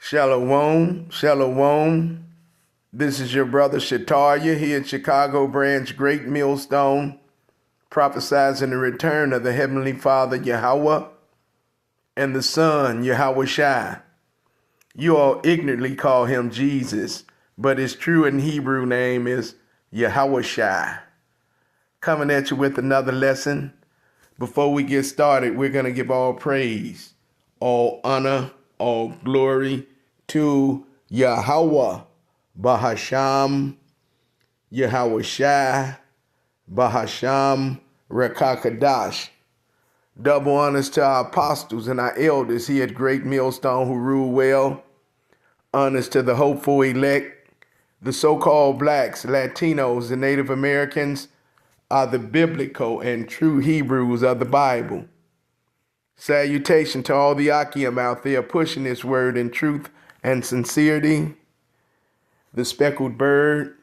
Shalom, shalom. This is your brother Shataria here at Chicago Branch Great Millstone, prophesizing the return of the Heavenly Father Yahweh and the Son Yahweh Shai. You all ignorantly call him Jesus, but his true and Hebrew name is Yahweh Shai. Coming at you with another lesson. Before we get started, we're going to give all praise, all honor, all glory to Yahweh, Bahasham, Yahweh Shai, Bahasham, Rekakadash. Double honors to our apostles and our elders here at Great Millstone who rule well. Honors to the hopeful elect. The so-called blacks, Latinos, and Native Americans are the biblical and true Hebrews of the Bible. Salutation to all the Akim out there pushing this word in truth and sincerity. The speckled bird,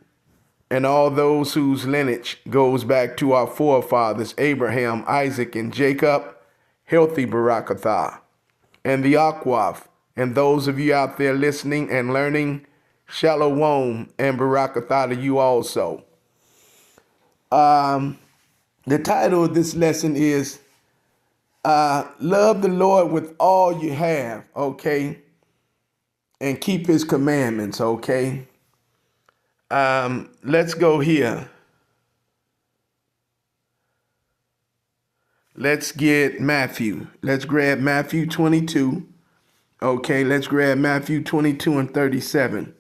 and all those whose lineage goes back to our forefathers, Abraham, Isaac, and Jacob, healthy Barakatah, and the Akwaf, and those of you out there listening and learning, Shalom and Barakatah to you also. The title of this lesson is Love the Lord with all you have, okay? And keep his commandments, okay? Let's go here. Let's get Matthew. Let's grab Matthew 22. Okay, let's grab Matthew 22 and 37.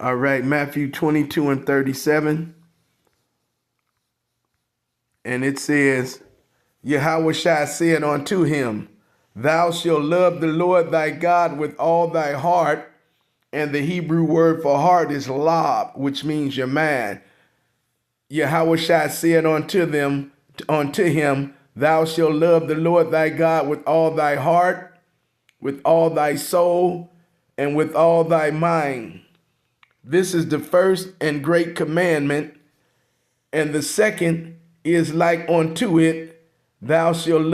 All right, Matthew 22 and 37. And it says, Yahweh Shai said unto him, Thou shalt love the Lord thy God with all thy heart. And the Hebrew word for heart is lab, which means your mind. Yahweh Shai said unto him, Thou shalt love the Lord thy God with all thy heart, with all thy soul, and with all thy mind. This is the first and great commandment, and the second is like unto it, Thou shalt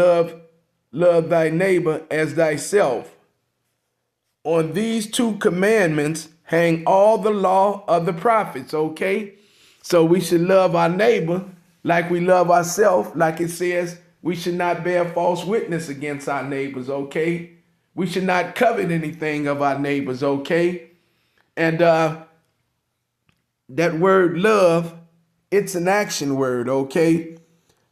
love thy neighbor as thyself. On these two commandments hang all the law of the prophets, okay? So we should love our neighbor like we love ourselves, like it says we should not bear false witness against our neighbors, okay? We should not covet anything of our neighbors, okay? And that word love, it's an action word, okay?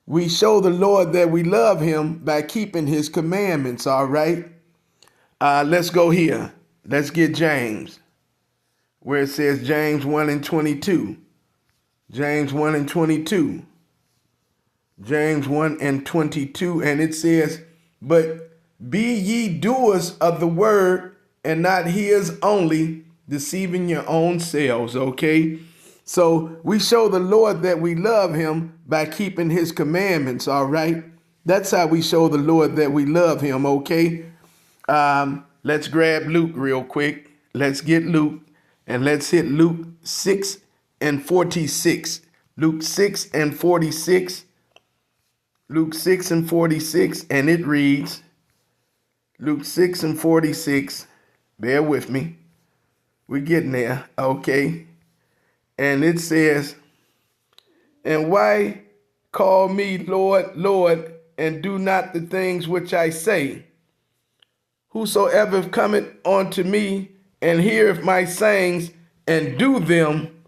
We show the Lord that we love him by keeping his commandments, all right? Let's go here. Let's get James, where it says James 1 and 22. James 1 and 22. James 1 and 22. And it says, But be ye doers of the word and not hearers only, deceiving your own selves, okay? So we show the Lord that we love him by keeping his commandments, all right? That's how we show the Lord that we love him, okay? Let's grab Luke real quick. Let's get Luke, and let's hit Luke 6 and 46. Luke 6 and 46. Luke 6 and 46, and it reads, Luke 6 and 46, bear with me. We're getting there, okay? And it says, And why call me Lord, Lord, and do not the things which I say? Whosoever cometh unto me and heareth my sayings and do them,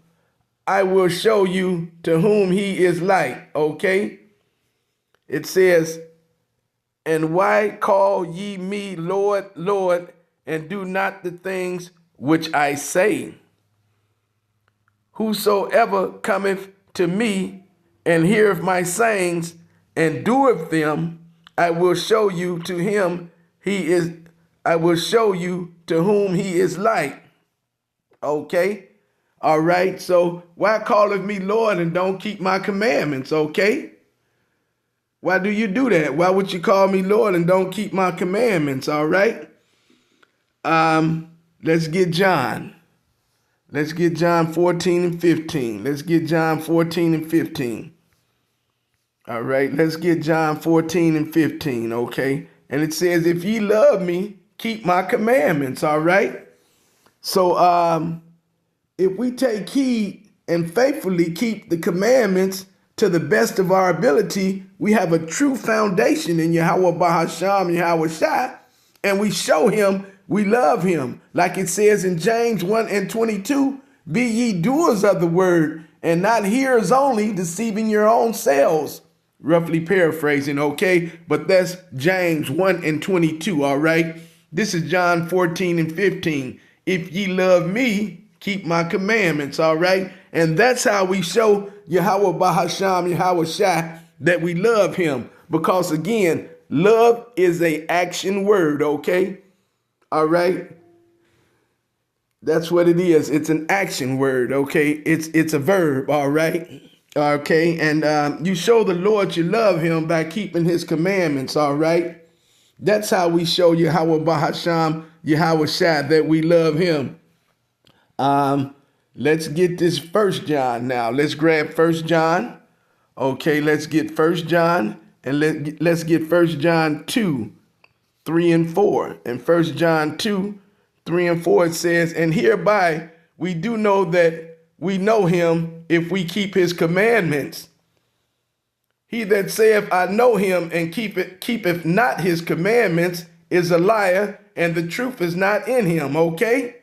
I will show you to whom he is like, okay? It says, And why call ye me Lord, Lord, and do not the things which I say? Whosoever cometh to me and heareth my sayings and doeth them, I will show you to whom he is like. Okay? All right. So why calleth me Lord and don't keep my commandments? Okay? Why do you do that? Why would you call me Lord and don't keep my commandments? All right. Let's get John. Let's get John 14 and 15. Let's get John 14 and 15. All right, let's get John 14 and 15, okay? And it says, If ye love me, keep my commandments, all right? So if we take heed and faithfully keep the commandments to the best of our ability, we have a true foundation in Yahweh Bahasham, Yahweh Shai, and we show him we love him. Like it says in James 1 and 22, be ye doers of the word and not hearers only, deceiving your own selves. Roughly paraphrasing, okay? But that's James 1 and 22, all right? This is John 14 and 15. If ye love me, keep my commandments, all right? And that's how we show Yahweh Bahasham, Yahweh Shai, that we love him. Because again, love is a action word, okay? All right? That's what it is. It's an action word, okay? It's a verb, all right? Okay, and you show the Lord you love him by keeping his commandments, all right? That's how we show Yahweh Bahasham, Yahweh Shai, that we love him. Let's get this First John now. Let's grab First John. Okay, let's get First John, and let's get First John 2, 3 and 4. In First John 2, 3 and 4, it says, and hereby we do know that we know him if we keep his commandments. He that saith, I know him, and keepeth not his commandments is a liar, and the truth is not in him, okay?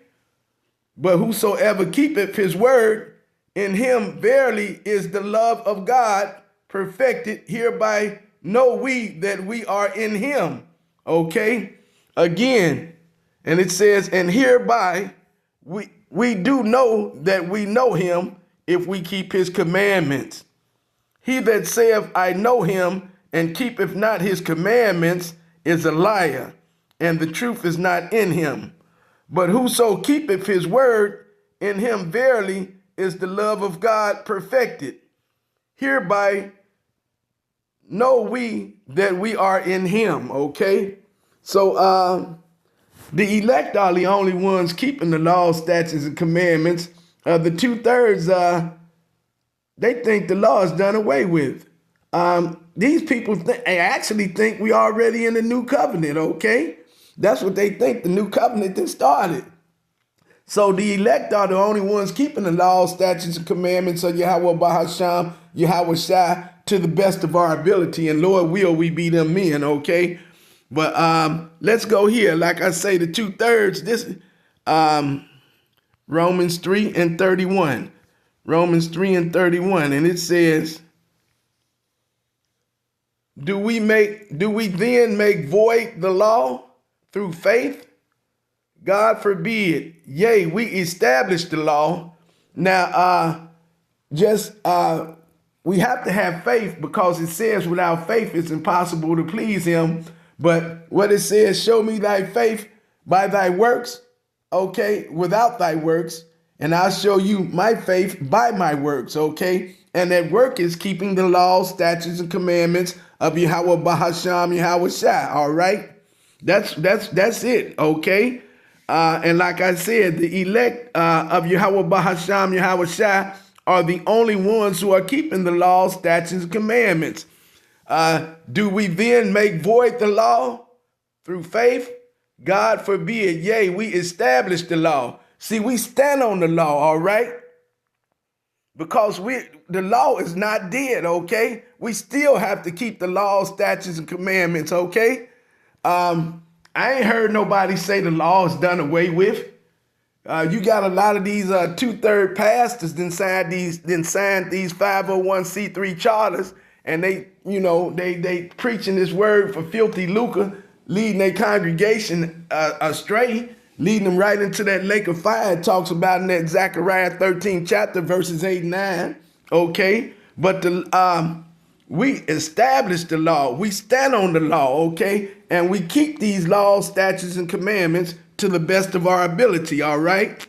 But whosoever keepeth his word, in him verily is the love of God perfected. Hereby know we that we are in him, okay? Again, and it says, and hereby we do know that we know him if we keep his commandments. He that saith, I know him, and keepeth not his commandments is a liar, and the truth is not in him. But whoso keepeth his word, in him verily is the love of God perfected. Hereby know we that we are in him, okay? So the elect are the only ones keeping the law, statutes, and commandments. The 2/3, they think the law is done away with. These people actually think we already in the new covenant, okay? That's what they think, the new covenant that started. So the elect are the only ones keeping the law, statutes, and commandments of Yahweh Bahasham, Yahweh Shai, to the best of our ability. And Lord will we be them men, okay? But let's go here. Like I say, the 2/3, this Romans 3 and 31. Romans 3 and 31, and it says, do we then make void the law through faith? God forbid. Yea, we establish the law. Now, we have to have faith, because it says without faith it's impossible to please him. But what it says, show me thy faith by thy works, okay, without thy works, and I'll show you my faith by my works, okay? And that work is keeping the laws, statutes, and commandments of Yahweh Bahasham, Yahweh Shai, all right? That's it, okay? And like I said, the elect of Yahweh Bahasham, Yahweh Shai are the only ones who are keeping the laws, statutes, and commandments. Do we then make void the law through faith? God forbid. Yea, we establish the law. See, we stand on the law, all right? Because the law is not dead, okay? We still have to keep the laws, statutes, and commandments, okay? I ain't heard nobody say the law is done away with. You got a lot of these 2/3 pastors then signed these 501c3 charters, and they preaching this word for filthy lucre, leading their congregation astray, leading them right into that lake of fire. It talks about in that Zechariah 13 chapter, verses 8 and 9. Okay, but we establish the law. We stand on the law, okay, and we keep these laws, statutes, and commandments to the best of our ability. All right,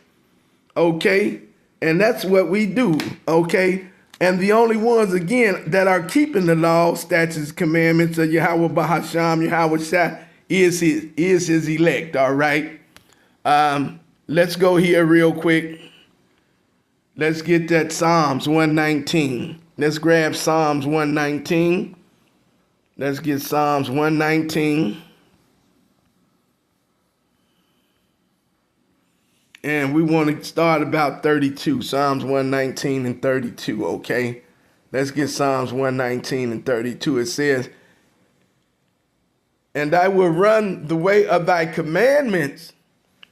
okay, and that's what we do. Okay. And the only ones, again, that are keeping the law, statutes, commandments of Yahweh Bahasham, Yahweh Shai, is his elect, all right? Let's go here real quick. Let's get that Psalms 119. Let's grab Psalms 119. Let's get Psalms 119. And we want to start about 32, Psalms 119 and 32, okay? Let's get Psalms 119 and 32. It says, and I will run the way of thy commandments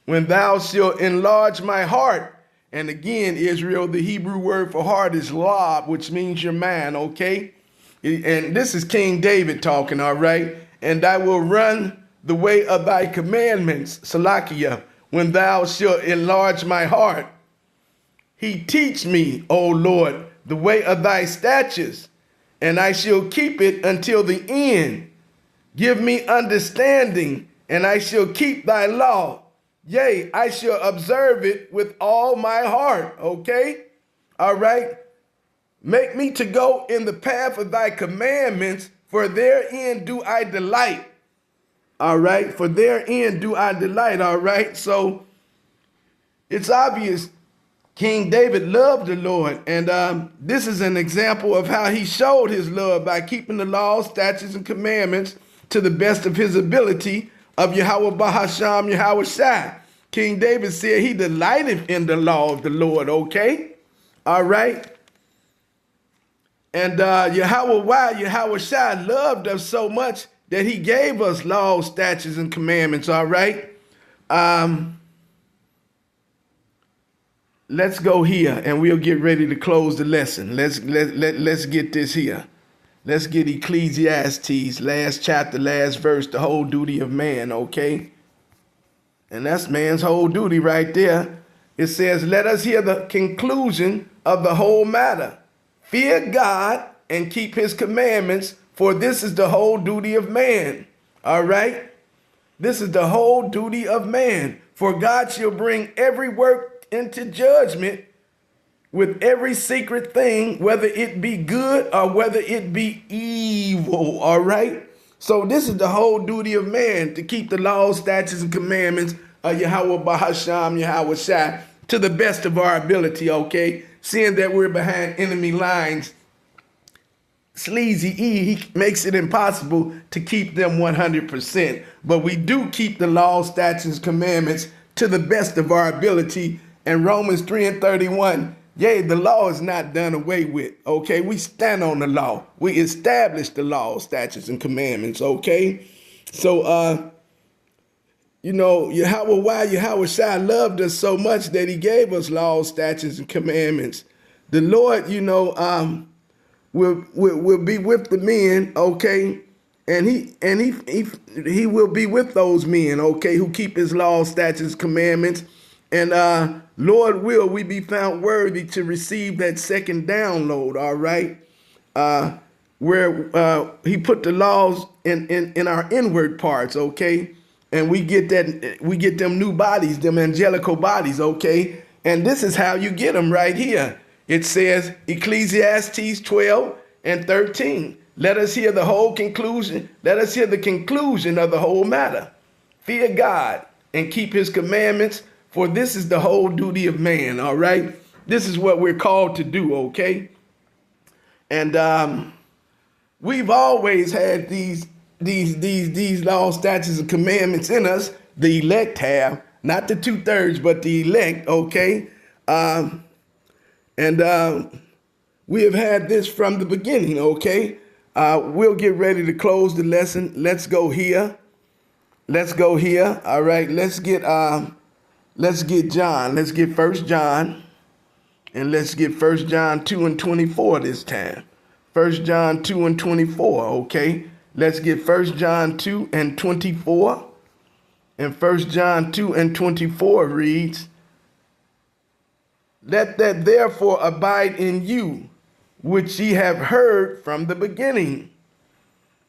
when thou shalt enlarge my heart. And again, Israel, the Hebrew word for heart is lab, which means your mind, okay? And this is King David talking, all right? And I will run the way of thy commandments, Salakia, when thou shalt enlarge my heart. He teach me, O Lord, the way of thy statutes, and I shall keep it until the end. Give me understanding, and I shall keep thy law. Yea, I shall observe it with all my heart. Okay? All right? Make me to go in the path of thy commandments, for therein do I delight. All right? For therein do I delight. All right? So it's obvious King David loved the Lord. And this is an example of how he showed his love by keeping the laws, statutes, and commandments to the best of his ability of Yahweh Bahasham Yahweh Shai. King David said he delighted in the law of the Lord, okay? All right? And Yahweh Shai loved us so much that he gave us laws, statutes, and commandments, all right? Let's go here and we'll get ready to close the lesson. Let's get this here. Let's get Ecclesiastes, last chapter, last verse, the whole duty of man, okay? And that's man's whole duty right there. It says, let us hear the conclusion of the whole matter. Fear God and keep his commandments, for this is the whole duty of man. All right? This is the whole duty of man. For God shall bring every work into judgment with every secret thing, whether it be good or whether it be evil, all right? So this is the whole duty of man, to keep the laws, statutes, and commandments of Yahweh Bahasham, Yahweh Shai, to the best of our ability, okay? Seeing that we're behind enemy lines, Sleazy E, he makes it impossible to keep them 100%. But we do keep the laws, statutes, commandments to the best of our ability. And Romans 3 and 31, yea, the law is not done away with, okay? We stand on the law. We establish the law, statutes, and commandments, okay? So, Yahweh Shai loved us so much that he gave us laws, statutes, and commandments. The Lord, will be with the men, okay? And he will be with those men, okay, who keep his laws, statutes, commandments. And Lord, will we be found worthy to receive that second download, all right? Where he put the laws in our inward parts, okay? And we get them new bodies, them angelical bodies, okay? And this is how you get them right here. It says Ecclesiastes 12 and 13. Let us hear the whole conclusion. Let us hear the conclusion of the whole matter. Fear God and keep his commandments, for this is the whole duty of man, all right? This is what we're called to do, okay? And we've always had these laws, statutes, and commandments in us. The elect have, not the 2/3, but the elect, okay? We have had this from the beginning, okay? We'll get ready to close the lesson. Let's go here. All right, let's get John. Let's get 1 John. And let's get 1 John 2 and 24 this time. 1 John 2 and 24, okay? Let's get 1 John 2 and 24. And 1 John 2 and 24 reads, let that therefore abide in you, which ye have heard from the beginning.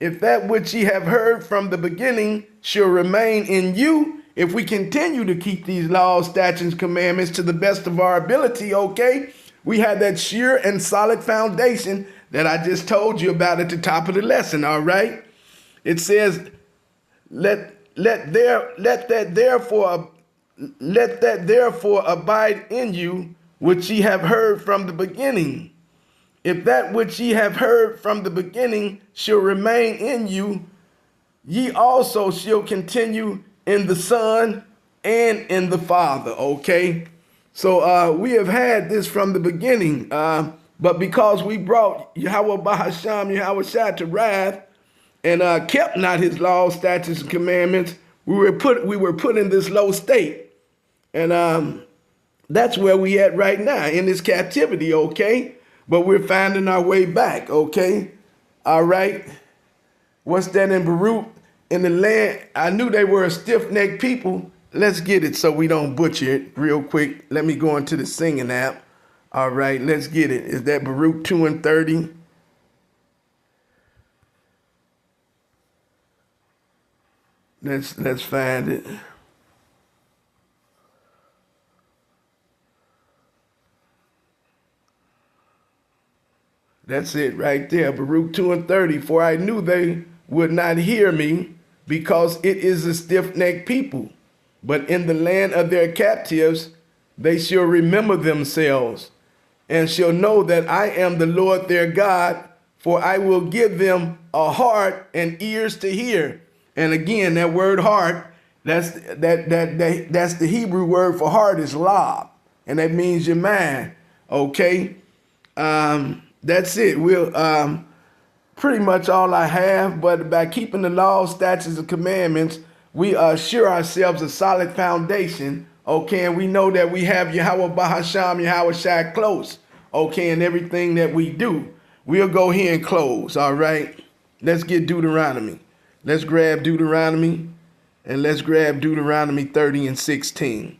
If that which ye have heard from the beginning shall remain in you, if we continue to keep these laws, statutes, commandments to the best of our ability, okay, we have that sure and solid foundation that I just told you about at the top of the lesson, all right? It says, let that therefore abide in you, which ye have heard from the beginning. If that which ye have heard from the beginning shall remain in you, ye also shall continue in the Son and in the Father, okay? So we have had this from the beginning, but because we brought Yahweh Bahasham, Yahweh Shai to wrath, and kept not his laws, statutes, and commandments, we were put in this low state. And that's where we at right now, in this captivity, okay? But we're finding our way back, okay? All right. What's that in Baruch? In the land, I knew they were a stiff-necked people. Let's get it so we don't butcher it real quick. Let me go into the singing app. All right, let's get it. Is that Baruch 2 and 30? Let's find it. That's it right there. Baruch 2 and 30. For I knew they would not hear me, because it is a stiff-necked people. But in the land of their captives, they shall remember themselves, and shall know that I am the Lord their God, for I will give them a heart and ears to hear. And again, that word heart, that's the Hebrew word for heart is lab, and that means your mind. Okay, that's it. We'll pretty much all I have. But by keeping the laws, statutes, and commandments, we assure ourselves a solid foundation. Okay, and we know that we have Yahweh Bahasham, Yahweh Shai close. Okay, in everything that we do. We'll go here and close. All right, let's get Deuteronomy. Let's grab Deuteronomy, and let's grab Deuteronomy 30 and 16.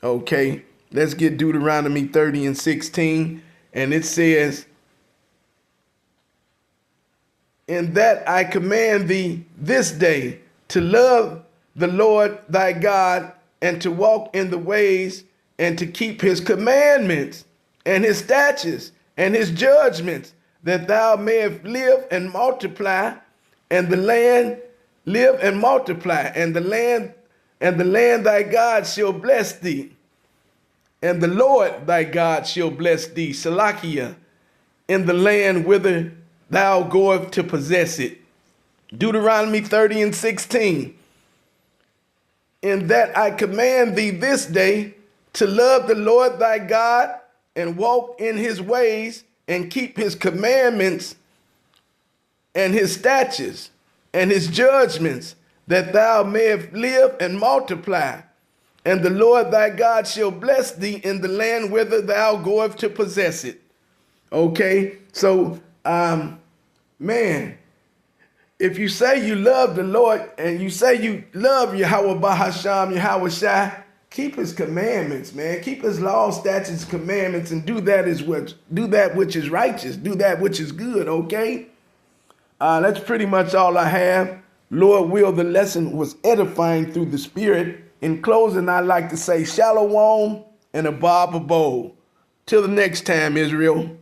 Okay, let's get Deuteronomy 30 and 16, and it says, in that I command thee this day to love the Lord thy God, and to walk in the ways, and to keep his commandments and his statutes and his judgments, that thou mayest live and multiply, and the land live and multiply, and the land thy God shall bless thee, and the Lord thy God shall bless thee, Salakia, in the land whither thou goest to possess it. Deuteronomy 30 and 16. In that I command thee this day to love the Lord thy God, and walk in his ways, and keep his commandments and his statutes and his judgments, that thou mayest live and multiply. And the Lord thy God shall bless thee in the land whither thou goest to possess it. Okay, so man, if you say you love the Lord, and you say you love Yahweh Bahasham, Yahweh Shai, keep his commandments, man. Keep his laws, statutes, commandments, and do that which is righteous, do that which is good, okay? That's pretty much all I have. Lord will, the lesson was edifying through the Spirit. In closing, I'd like to say shalom and a bob a bowl. Till the next time, Israel.